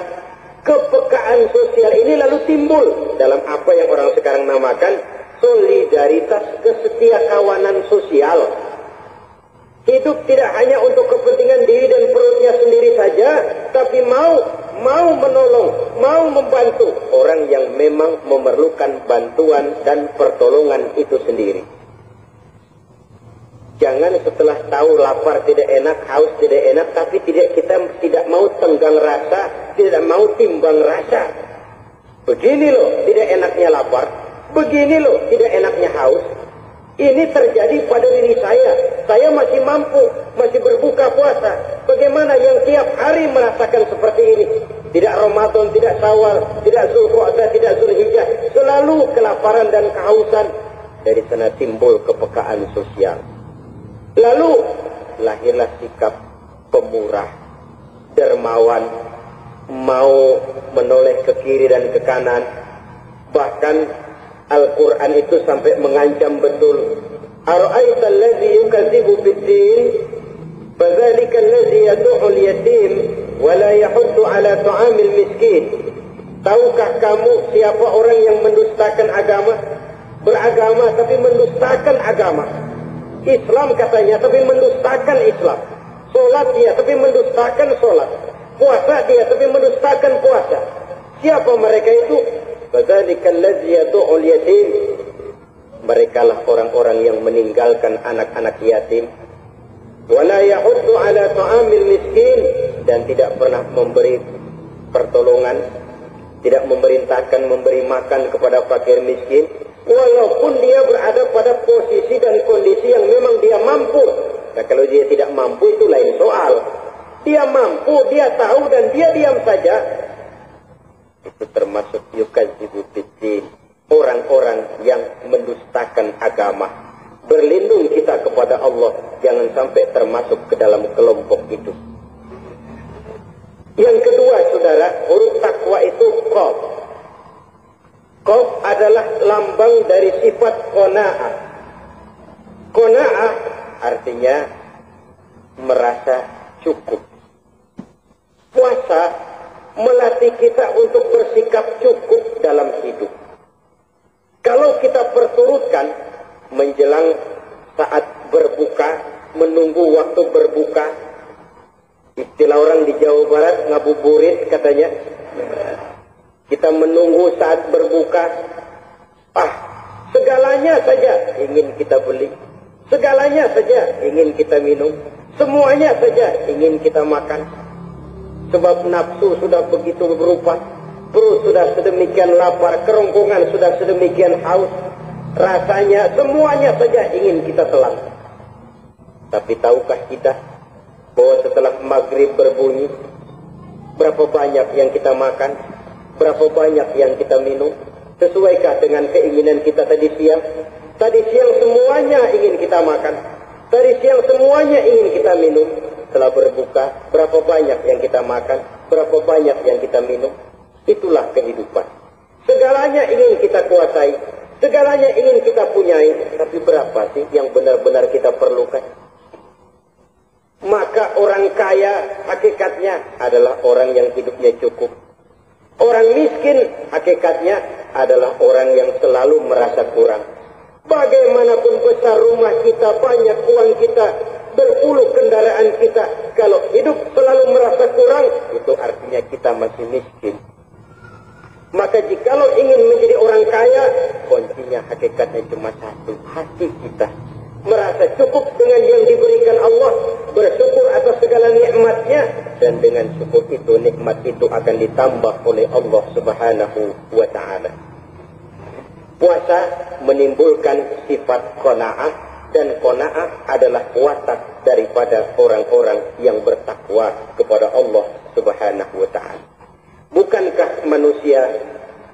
Kepekaan sosial ini lalu timbul dalam apa yang orang sekarang namakan solidaritas kesetiakawanan sosial. Hidup tidak hanya untuk kepentingan diri dan perutnya sendiri saja, tapi mau menolong, mau membantu orang yang memang memerlukan bantuan dan pertolongan itu sendiri. Jangan setelah tahu lapar tidak enak, haus tidak enak, tapi kita tidak mau tenggang rasa, tidak mau timbang rasa. Begini loh tidak enaknya lapar, begini loh tidak enaknya haus. Ini terjadi pada diri saya. Saya masih mampu, masih berbuka puasa. Bagaimana yang tiap hari merasakan seperti ini? Tidak Ramadan, tidak Syawal, tidak Zulqa'dah, tidak Zulhijjah. Selalu kelaparan dan kehausan. Dari sana timbul kepekaan sosial. Lalu lahirlah sikap pemurah, dermawan, mau menoleh ke kiri dan ke kanan. Bahkan Al-Quran itu sampai mengancam betul. Ara'aita allazi yukadzibu bid-din fadzalika allazi yad'ul yatim wa la yahuddu ala ta'amil miskin. Tahukah kamu siapa orang yang mendustakan agama? Beragama tapi mendustakan agama. Islam katanya tapi mendustakan Islam. Salat dia tapi mendustakan salat. Puasa dia tapi mendustakan puasa. Siapa mereka itu? Fadzalika allazi yad'ul yatim. Merekalah orang-orang yang meninggalkan anak-anak yatim. Wala yahuddu ala ta'amil miskin, dan tidak pernah memberi pertolongan, tidak memerintahkan memberi makan kepada fakir miskin, walaupun dia berada pada posisi dan kondisi yang memang dia mampu. Nah, kalau dia tidak mampu itu lain soal. Dia mampu, dia tahu, dan dia diam saja. Itu termasuk yukadzibu bid-din, orang-orang yang mendustakan agama. Berlindung kita kepada Allah, jangan sampai termasuk ke dalam kelompok itu. Yang kedua, saudara, huruf takwa itu qaf. Qaf adalah lambang dari sifat qanaah. Qanaah artinya merasa cukup. Puasa melatih kita untuk bersikap cukup dalam hidup. Kalau kita perturutkan menjelang saat berbuka, menunggu waktu berbuka, istilah orang di Jawa Barat ngabuburit katanya, kita menunggu saat berbuka, segalanya saja ingin kita beli, segalanya saja ingin kita minum, semuanya saja ingin kita makan. Sebab nafsu sudah begitu berupa, perut sudah sedemikian lapar, kerongkongan sudah sedemikian haus, rasanya semuanya saja ingin kita telan. Tapi tahukah kita bahwa setelah maghrib berbunyi, berapa banyak yang kita makan, berapa banyak yang kita minum? Sesuaikah dengan keinginan kita tadi siang? Tadi siang semuanya ingin kita makan, tadi siang semuanya ingin kita minum. Setelah berbuka, berapa banyak yang kita makan, berapa banyak yang kita minum? Itulah kehidupan. Segalanya ingin kita kuasai, segalanya ingin kita punyai, tapi berapa sih yang benar-benar kita perlukan? Maka orang kaya hakikatnya adalah orang yang hidupnya cukup. Orang miskin hakikatnya adalah orang yang selalu merasa kurang. Bagaimanapun besar rumah kita, banyak uang kita, berpuluh kendaraan kita, kalau hidup selalu merasa kurang, itu artinya kita masih miskin. Maka jikalau ingin menjadi orang kaya, kuncinya hakikatnya cuma satu, hati kita merasa cukup dengan yang diberikan Allah, bersyukur atas segala nikmatnya, dan dengan syukur itu, nikmat itu akan ditambah oleh Allah Subhanahu wa ta'ala. Puasa menimbulkan sifat qanaah, dan qanaah adalah watak daripada orang-orang yang bertakwa kepada Allah Subhanahu wa ta'ala. Bukankah manusia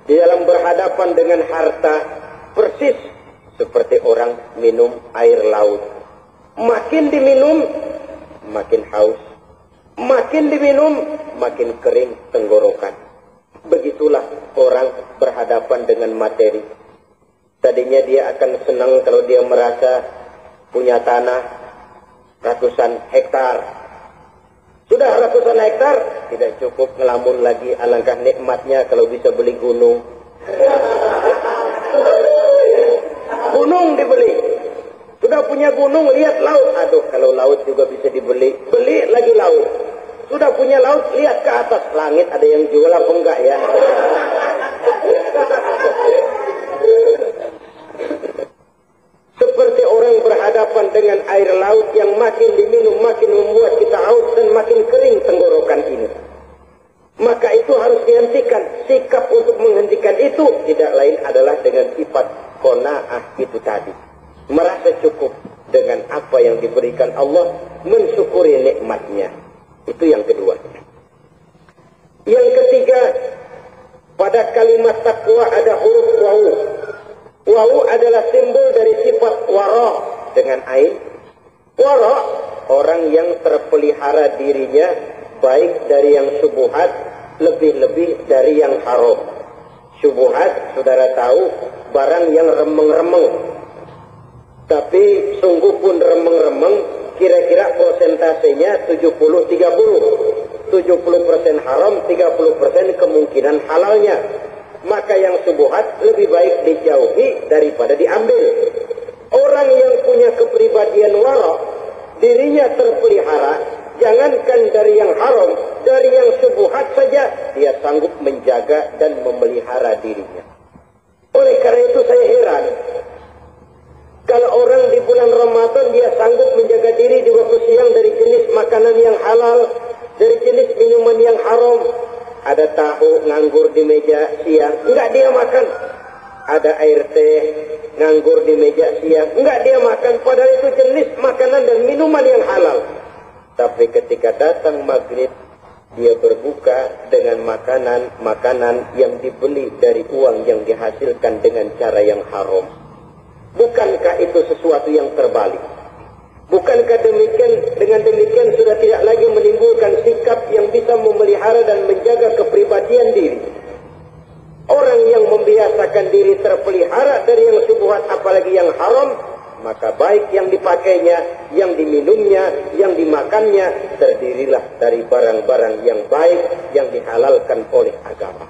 di dalam berhadapan dengan harta persis seperti orang minum air laut? Makin diminum, makin haus. Makin diminum, makin kering tenggorokan. Begitulah orang berhadapan dengan materi. Tadinya dia akan senang kalau dia merasa punya tanah ratusan hektar. Sudah ratusan hektar, tidak cukup ngelamun lagi. Alangkah nikmatnya kalau bisa beli gunung. Gunung dibeli. Sudah punya gunung, lihat laut. Aduh, kalau laut juga bisa dibeli. Beli lagi laut. Sudah punya laut, lihat ke atas. Langit ada yang jual apa enggak ya? Seperti orang berhadapan dengan air laut yang makin diminum, makin membuat kita haus dan makin kering tenggorokan ini. Maka itu harus dihentikan. Sikap untuk menghentikan itu tidak lain adalah dengan sifat qanaah itu tadi. merasa cukup dengan apa yang diberikan Allah, mensyukuri nikmatnya. Itu yang kedua. Yang ketiga, pada kalimat takwa ada huruf wawu. Wawu adalah simbol dari sifat wara dengan ain. Wara, orang yang terpelihara dirinya baik dari yang syubhat, lebih-lebih dari yang haram. Syubhat, saudara tahu, barang yang remeng-remeng. Tapi sungguh pun remeng-remeng, kira-kira persentasenya 70-30. 70% haram, 30% kemungkinan halalnya. Maka yang syubhat lebih baik dijauhi daripada diambil. Orang yang punya kepribadian wara, dirinya terpelihara, jangankan dari yang haram, dari yang syubhat saja, dia sanggup menjaga dan memelihara dirinya. Oleh karena itu saya heran, kalau orang di bulan Ramadan dia sanggup menjaga diri di waktu siang dari jenis makanan yang halal, dari jenis minuman yang haram. Ada tahu nganggur di meja siang, enggak dia makan. Ada air teh nganggur di meja siang, enggak dia makan. Padahal itu jenis makanan dan minuman yang halal. Tapi ketika datang maghrib, dia berbuka dengan makanan yang dibeli dari uang yang dihasilkan dengan cara yang haram. Bukankah itu sesuatu yang terbalik? Bukankah dengan demikian sudah tidak lagi menimbulkan sikap yang bisa memelihara dan menjaga kepribadian diri? Orang yang membiasakan diri terpelihara dari yang syubhat apalagi yang haram, maka baik yang dipakainya, yang diminumnya, yang dimakannya, terdirilah dari barang-barang yang baik yang dihalalkan oleh agama.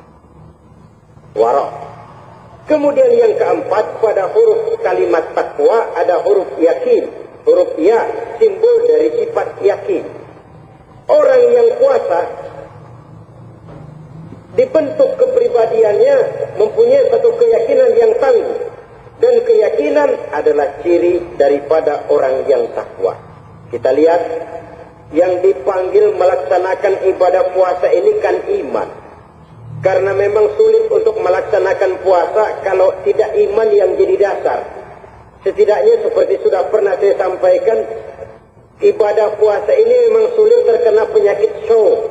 Wara. Kemudian yang keempat, pada huruf kalimat takwa ada huruf yakin. Huruf ya, simbol dari sifat yakin. Orang yang puasa dibentuk kepribadiannya mempunyai satu keyakinan yang tangguh. Dan keyakinan adalah ciri daripada orang yang takwa. Kita lihat, yang dipanggil melaksanakan ibadah puasa ini kan iman. Karena memang sulit untuk melaksanakan puasa kalau tidak iman yang jadi dasar. Setidaknya seperti sudah pernah saya sampaikan, ibadah puasa ini memang sulit terkena penyakit show.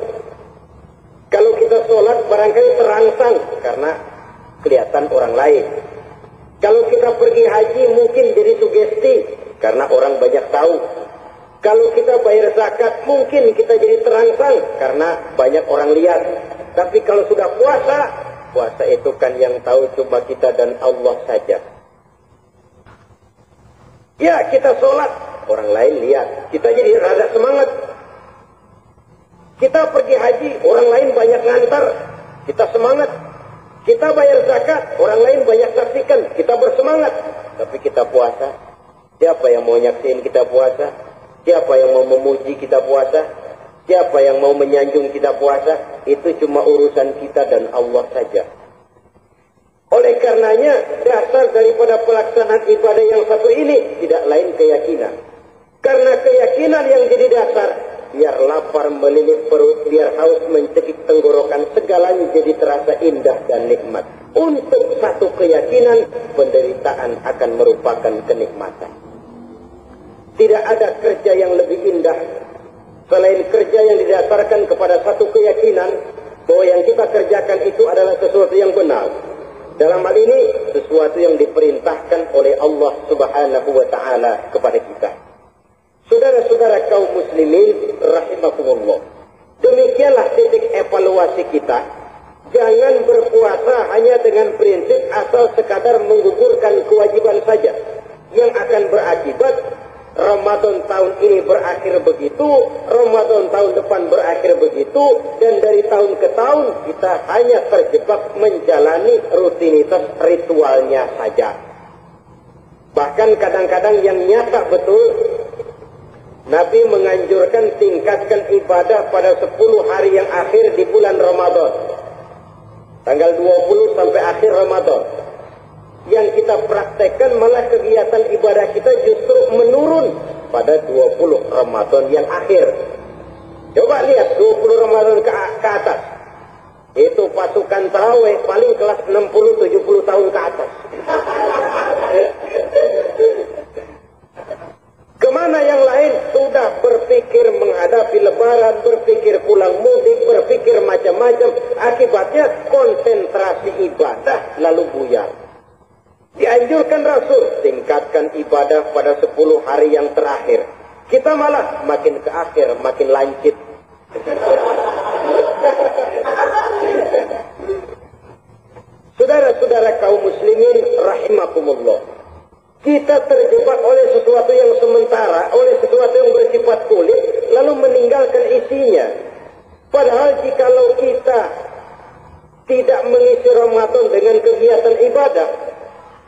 Kalau kita sholat barangkali terangsang karena kelihatan orang lain. Kalau kita pergi haji mungkin jadi sugesti karena orang banyak tahu. Kalau kita bayar zakat mungkin kita jadi terangsang karena banyak orang lihat. Tapi kalau sudah puasa itu kan yang tahu cuma kita dan Allah saja. Ya, kita sholat, orang lain lihat. Kita jadi rada semangat. Kita pergi haji, orang lain banyak ngantar. Kita semangat. Kita bayar zakat, orang lain banyak saksikan. Kita bersemangat. Tapi kita puasa. Siapa yang mau nyaksiin kita puasa? Siapa yang mau memuji kita puasa? Siapa yang mau menyanjung kita puasa? Itu cuma urusan kita dan Allah saja. Oleh karenanya, dasar daripada pelaksanaan ibadah yang satu ini tidak lain keyakinan. Karena keyakinan yang jadi dasar, biar lapar melilit perut, biar haus mencekik tenggorokan, segalanya jadi terasa indah dan nikmat. Untuk satu keyakinan, penderitaan akan merupakan kenikmatan. Tidak ada kerja yang lebih indah selain kerja yang didasarkan kepada satu keyakinan bahwa yang kita kerjakan itu adalah sesuatu yang benar. Dalam hal ini, sesuatu yang diperintahkan oleh Allah Subhanahu wa Ta'ala kepada kita. Saudara-saudara kaum muslimin rahimakumullah, demikianlah titik evaluasi kita. Jangan berpuasa hanya dengan prinsip asal sekadar menggugurkan kewajiban saja, yang akan berakibat Ramadan tahun ini berakhir begitu, Ramadan tahun depan berakhir begitu, dan dari tahun ke tahun kita hanya terjebak menjalani rutinitas ritualnya saja. Bahkan kadang-kadang yang nyata betul, Nabi menganjurkan tingkatkan ibadah pada 10 hari yang akhir di bulan Ramadan. Tanggal 20 sampai akhir Ramadan. Yang kita praktekkan malah kegiatan ibadah kita justru menurun pada 20 Ramadan yang akhir. Coba lihat 20 Ramadan ke atas. Itu pasukan tarawih paling kelas 60-70 tahun ke atas. mana yang lain sudah berpikir menghadapi lebaran, berpikir pulang mudik, berpikir macam-macam. Akibatnya konsentrasi ibadah lalu buyar. Dianjurkan Rasul, tingkatkan ibadah pada 10 hari yang terakhir. Kita malah makin ke akhir, makin lancip. Saudara-saudara kaum muslimin rahimakumullah. Kita terjebak oleh sesuatu yang sementara, oleh sesuatu yang bersifat kulit, lalu meninggalkan isinya. Padahal jikalau kita tidak mengisi Ramadan dengan kegiatan ibadah,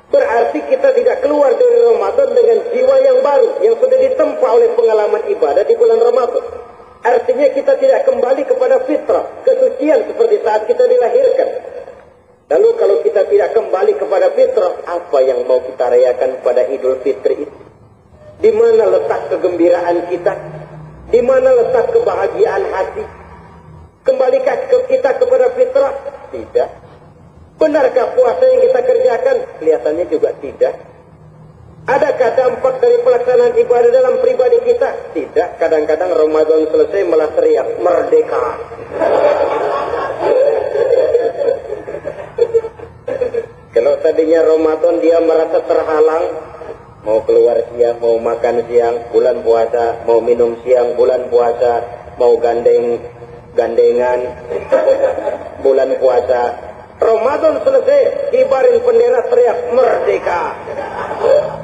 berarti kita tidak keluar dari Ramadan dengan jiwa yang baru, yang sudah ditempa oleh pengalaman ibadah di bulan Ramadan. Artinya kita tidak kembali kepada fitrah, kesucian seperti saat kita dilahirkan. Lalu kalau kita tidak kembali kepada fitrah, apa yang mau kita rayakan pada Idul Fitri itu? Di mana letak kegembiraan kita? Di mana letak kebahagiaan hati? Kembalikah kita kepada fitrah? Tidak. Benarkah puasa yang kita kerjakan? Kelihatannya juga tidak. Adakah dampak dari pelaksanaan ibadah dalam pribadi kita? Tidak. Kadang-kadang Ramadan selesai malah teriak, merdeka. Kalau tadinya Ramadan dia merasa terhalang, mau keluar siang, mau makan siang, bulan puasa, mau minum siang, bulan puasa, mau gandengan, bulan puasa. Ramadan selesai, kibarin bendera teriak merdeka.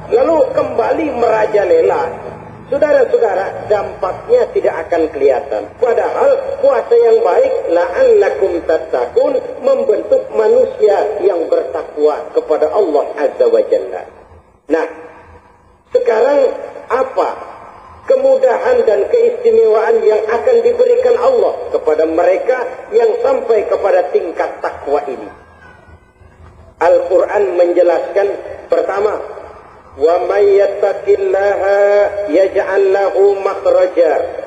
Lalu kembali merajalela. Saudara-saudara, dampaknya tidak akan kelihatan. Padahal puasa yang baik, la'allakum tattaqun, membentuk manusia yang bertakwa kepada Allah Azza wa Jalla. Nah, sekarang apa kemudahan dan keistimewaan yang akan diberikan Allah kepada mereka yang sampai kepada tingkat takwa ini? Al-Quran menjelaskan, pertama, wa may yattaqillaha yaj'al lahu makhraja.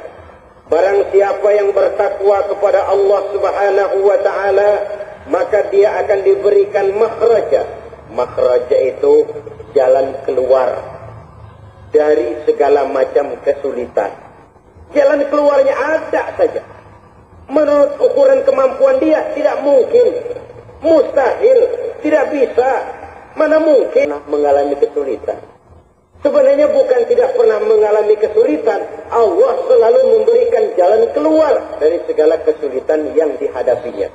Barang siapa yang bertakwa kepada Allah Subhanahu wa taala, maka dia akan diberikan makhraja. Makhraja itu jalan keluar dari segala macam kesulitan. Jalan keluarnya ada saja. Menurut ukuran kemampuan dia tidak mungkin, mustahil, tidak bisa. Mana mungkin mengalami kesulitan? Sebenarnya bukan tidak pernah mengalami kesulitan. Allah selalu memberikan jalan keluar dari segala kesulitan yang dihadapinya.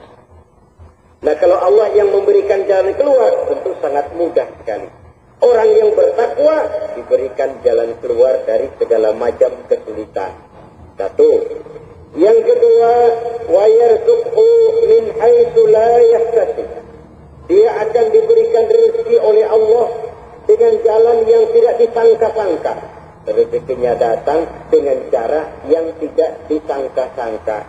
Nah, kalau Allah yang memberikan jalan keluar, tentu sangat mudah sekali. Orang yang bertakwa diberikan jalan keluar dari segala macam kesulitan. Satu. Yang kedua, wa yarzuqhu min haitsu la yahtasib. Dia akan diberikan rezeki oleh Allah dengan jalan yang tidak disangka-sangka. Rezekinya datang dengan cara yang tidak disangka-sangka.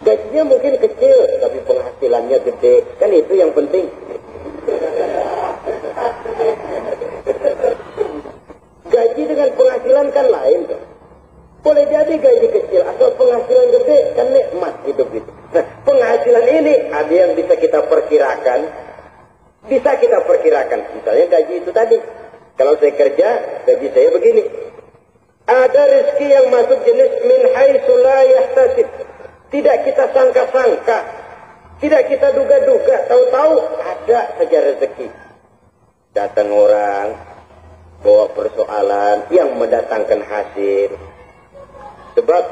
Gajinya mungkin kecil, tapi penghasilannya gede. Kan itu yang penting. Gaji dengan penghasilan kan lain. Boleh jadi gaji kecil atau penghasilan gede, kan nikmat hidup itu. Nah, penghasilan ini ada yang bisa kita perkirakan. Bisa kita perkirakan. Misalnya gaji itu tadi. Kalau saya kerja, gaji saya begini. Ada rezeki yang masuk jenis min haitsu la yahtasib. Tidak kita sangka-sangka. Tidak kita duga-duga. Tahu-tahu ada saja rezeki. Datang orang, bawa persoalan yang mendatangkan hasil. Sebab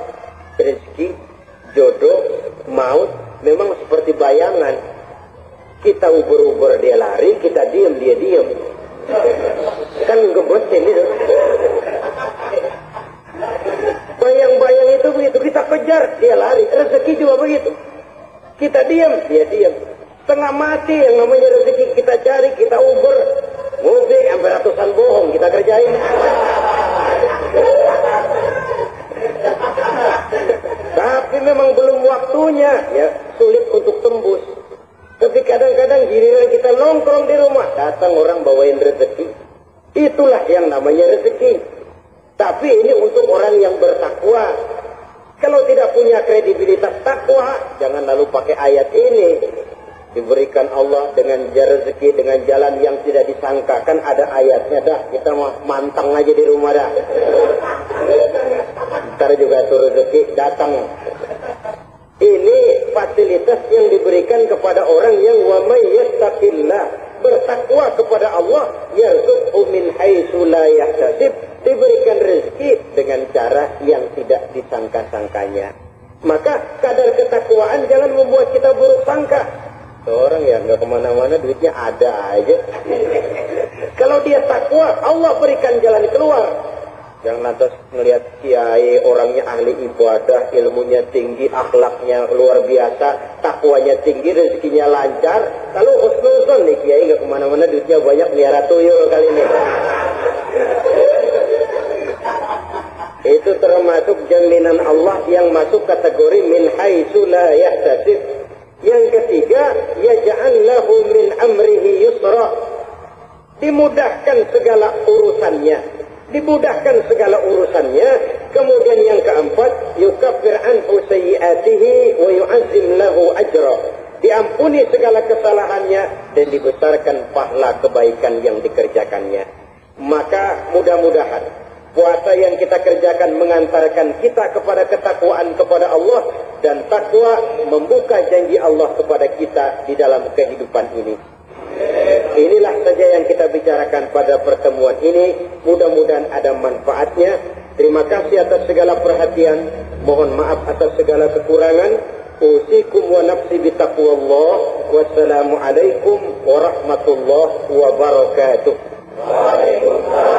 rezeki, jodoh, maut memang seperti bayangan. Kita ubur-ubur dia lari, kita diam dia diam. Kan gebetin itu. Bayang-bayang itu begitu, kita kejar dia lari. Rezeki juga begitu. Kita diam dia diam. Setengah mati yang namanya rezeki kita cari, kita ubur. Ngobek sampai ratusan bohong kita kerjain. Tapi memang belum waktunya, ya sulit untuk tembus. Tapi kadang-kadang giliran kita nongkrong di rumah, datang orang bawain rezeki. Itulah yang namanya rezeki. Tapi ini untuk orang yang bertakwa. Kalau tidak punya kredibilitas takwa, jangan lalu pakai ayat ini. diberikan Allah dengan rezeki dengan jalan yang tidak disangka. Kan ada ayatnya dah, kita mantang aja di rumah dah. Ntar juga suruh rezeki datang. Ini fasilitas yang diberikan kepada orang yang wa may yattaqillah, bertakwa kepada Allah, yarzuqhu min haitsu la yahtasib, diberikan rezeki dengan cara yang tidak disangka-sangkanya. Maka kadar ketakwaan jangan membuat kita buruk sangka. Seorang yang nggak kemana-mana duitnya ada aja. Kalau dia takwa, Allah berikan jalan keluar. Jangan lantas ngelihat kiai orangnya ahli ibadah, ilmunya tinggi, akhlaknya luar biasa, takwanya tinggi, rezekinya lancar. Lalu husnuzon nih kiai nggak kemana-mana duitnya banyak, melihara tuyul kali ini. Itu termasuk jaminan Allah yang masuk kategori min haitsu la yahtasib. Yang ketiga, yaj'al lahu min amrihi yusra. Dimudahkan segala urusannya. Dimudahkan segala urusannya. Kemudian yang keempat, yukaffir anhu sayyi'atihi wa yu'azzim lahu ajra. Diampuni segala kesalahannya dan dibesarkan pahala kebaikan yang dikerjakannya. Maka mudah-mudahan puasa yang kita kerjakan mengantarkan kita kepada ketakwaan kepada Allah, dan takwa membuka janji Allah kepada kita di dalam kehidupan ini. Inilah saja yang kita bicarakan pada pertemuan ini. Mudah-mudahan ada manfaatnya. Terima kasih atas segala perhatian. Mohon maaf atas segala kekurangan. Usikum wa nafsi bitaqwallah. Wassalamualaikum warahmatullahi wabarakatuh. Waalaikumsalam.